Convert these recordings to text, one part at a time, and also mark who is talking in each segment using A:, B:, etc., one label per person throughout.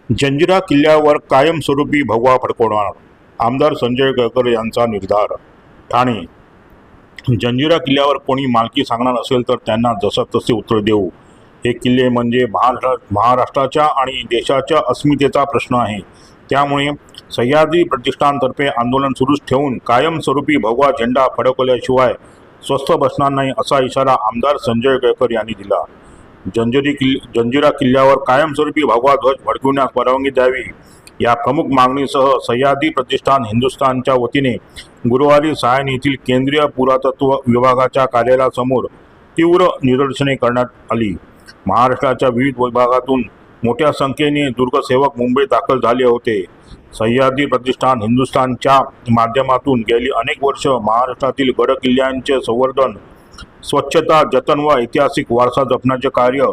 A: जंजिरा किल्ल्यावर कायमस्वरूपी भगवा फडकवणार, आमदार संजय केळकर यांचा निर्धार. ठाणे. जंजिरा किल्ल्यावर कोणी मालकी सांगणार असेल तर त्यांना जसं तसे उत्तर देऊ. हे किल्ले म्हणजे महाराष्ट्राच्या आणि देशाच्या अस्मितेचा प्रश्न आहे. त्यामुळे सह्याद्री प्रतिष्ठानतर्फे आंदोलन सुरूच ठेवून कायमस्वरूपी भगवा झेंडा फडकवल्याशिवाय स्वस्थ बसणार नाही, असा इशारा आमदार संजय केळकर यांनी दिला. जंजिरा किल्ल्यावर कायमस्वरूपी भगवा ध्वज फडकविण्यास परवानगी द्यावी या प्रमुख मागणीसह सह्याद्री प्रतिष्ठान हिंदुस्थानच्या वतीने गुरुवारी सायन येथील केंद्रीय पुरातत्व विभागाच्या कार्यालयासमोर तीव्र निदर्शने करण्यात आली. महाराष्ट्राच्या विविध विभागातून मोठ्या संख्येने दुर्गसेवक मुंबईत दाखल झाले होते. सह्याद्री प्रतिष्ठान हिंदुस्थानच्या माध्यमातून गेली अनेक वर्ष महाराष्ट्रातील गडकिल्ल्यांचे संवर्धन, स्वच्छता, जतन व ऐतिहासिक वारसा जपण्याचे कार्य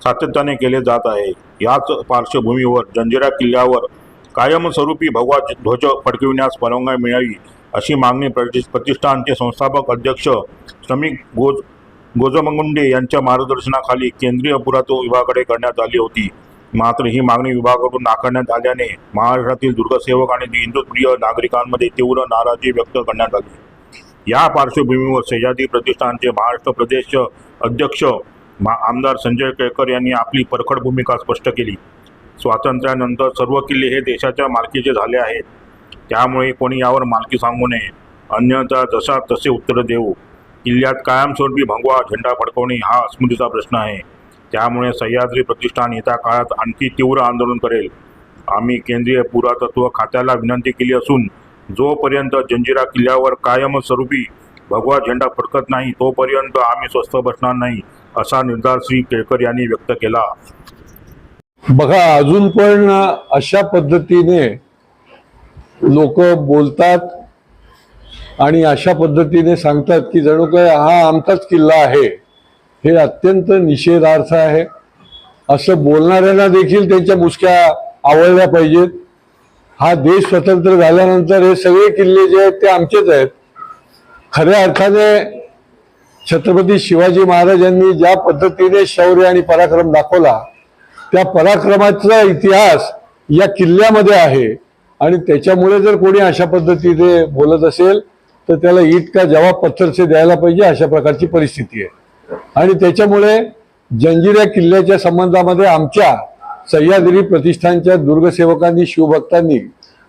A: सातत्याने केले जात आहे. याच पार्श्वभूमीवर जंजिरा किल्ल्यावर कायमस्वरूपी भगवा ध्वज फडकविण्यास परवानगी मिळावी अशी मागणी प्रतिष्ठानचे संस्थापक अध्यक्ष श्रमिक गोजमगुंडे यांच्या मार्गदर्शनाखाली केंद्रीय पुरातत्व विभागाकडे करण्यात आली होती. मात्र ही मागणी विभागाकडून नाकारण्यात आल्याने महाराष्ट्रातील दुर्गसेवक आणि हिंदुप्रिय नागरिकांमध्ये तीव्र नाराजी व्यक्त करण्यात आली. या पार्श्वभूमीवर सह्याद्री प्रतिष्ठानचे महाराष्ट्र प्रदेश अध्यक्ष आमदार संजय केळकर यांनी आपली परखड भूमिका स्पष्ट केली. स्वातंत्र्यानंतर सर्व किल्ले हे देशाच्या मालकीचे झाले आहेत. त्यामुळे कोणी यावर मालकी सांगू नये, अन्यथा जशा तसे उत्तर देऊ. किल्ल्यात कायमस्वरूपी भगवा झेंडा फडकवणे हा अस्मितेचा प्रश्न आहे. त्यामुळे सह्याद्री प्रतिष्ठान येत्या काळात आणखी तीव्र आंदोलन करेल. आम्ही केंद्रीय पुरातत्व खात्याला विनंती केली असून जोपर्यंत जंजिरा किल्ल्यावर कायमस्वरूपी भगवा झेंडा फडकत नाही तोपर्यंत आम्ही स्वस्थ बसणार नाही, असा निर्धार श्री केळकर यांनी व्यक्त केला.
B: बघा, अजून पण अशा पद्धतीने लोक बोलतात आणि अशा पद्धतीने सांगतात की जणू काय हा आमचाच किल्ला आहे. हे अत्यंत निषेधार्थ आहे. असं बोलणाऱ्यांना देखील त्यांच्या मुसक्या आवळल्या पाहिजेत. हा देश स्वतंत्र झाल्यानंतर हे सगळे किल्ले जे आहेत ते आमचेच आहेत. खऱ्या अर्थाने छत्रपती शिवाजी महाराजांनी ज्या पद्धतीने शौर्य आणि पराक्रम दाखवला, त्या पराक्रमाचा इतिहास या किल्ल्यामध्ये आहे. आणि त्याच्यामुळे जर कोणी अशा पद्धतीने बोलत असेल तर त्याला ईट का जवाब पत्थर से द्यायला पाहिजे, अशा प्रकारची परिस्थिती आहे. आणि त्याच्यामुळे जंजिरा किल्ल्याच्या संबंधामध्ये आमच्या सह्याद्री प्रतिष्ठानच्या दुर्गसेवकांनी, शिवभक्तांनी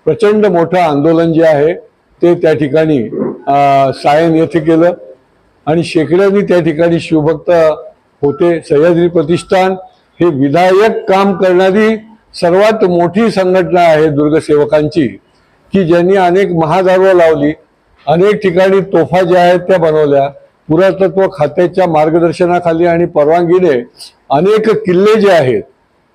B: प्रचंड मोठं आंदोलन जे आहे ते त्या ठिकाणी सायन येथे केलं आणि शेकड्यांनी त्या ठिकाणी शिवभक्त होते. सह्याद्री प्रतिष्ठान हे विधायक काम करणारी सर्वात मोठी संघटना आहे दुर्गसेवकांची, की ज्यांनी अनेक महादारवं लावली, अनेक ठिकाणी तोफा ज्या आहेत त्या बनवल्या. पुरातत्व खात्याच्या मार्गदर्शनाखाली आणि परवानगीने अनेक किल्ले जे आहेत,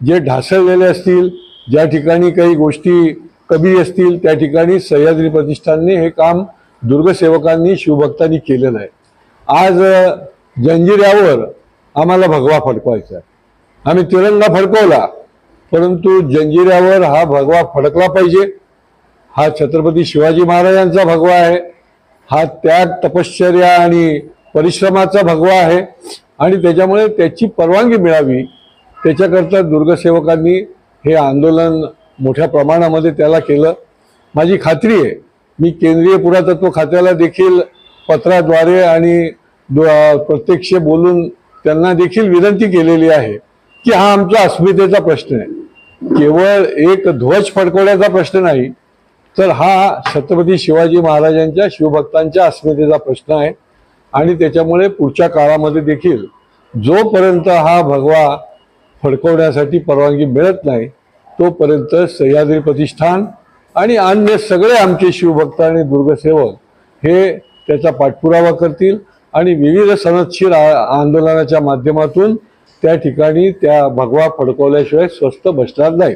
B: जे ढासळलेले असतील, ज्या ठिकाणी काही गोष्टी कमी असतील, त्या ठिकाणी सह्याद्री प्रतिष्ठानने हे काम दुर्गसेवकांनी, शिवभक्तांनी केलेलं आहे. आज जंजिऱ्यावर आम्हाला भगवा फडकवायचा आहे. आम्ही तिरंगा फडकवला, परंतु जंजिऱ्यावर हा भगवा फडकला पाहिजे. हा छत्रपती शिवाजी महाराजांचा भगवा आहे. हा त्याग, तपश्चर्या आणि परिश्रमाचा भगवा आहे आणि त्याच्यामुळे त्याची परवानगी मिळावी, त्याच्याकरता दुर्गसेवकांनी हे आंदोलन मोठ्या प्रमाणामध्ये त्याला केलं. माझी खात्री आहे, मी केंद्रीय पुरातत्व खात्याला देखील पत्राद्वारे आणि प्रत्यक्ष बोलून त्यांना देखील विनंती केलेली आहे की हा आमच्या अस्मितेचा प्रश्न आहे. केवळ एक ध्वज फडकवण्याचा प्रश्न नाही, तर हा छत्रपती शिवाजी महाराजांच्या, शिवभक्तांच्या अस्मितेचा प्रश्न आहे. आणि त्याच्यामुळे पुढच्या काळामध्ये देखील जोपर्यंत हा भगवा फडकवण्यासाठी परवानगी मिळत नाही तोपर्यंत सह्याद्री प्रतिष्ठान आणि अन्य सगळे आमचे शिवभक्त आणि दुर्गसेवक हे त्याचा पाठपुरावा करतील आणि विविध सनदशीर आंदोलनाच्या माध्यमातून त्या ठिकाणी त्या भगवा फडकवल्याशिवाय स्वस्थ बसणार नाही.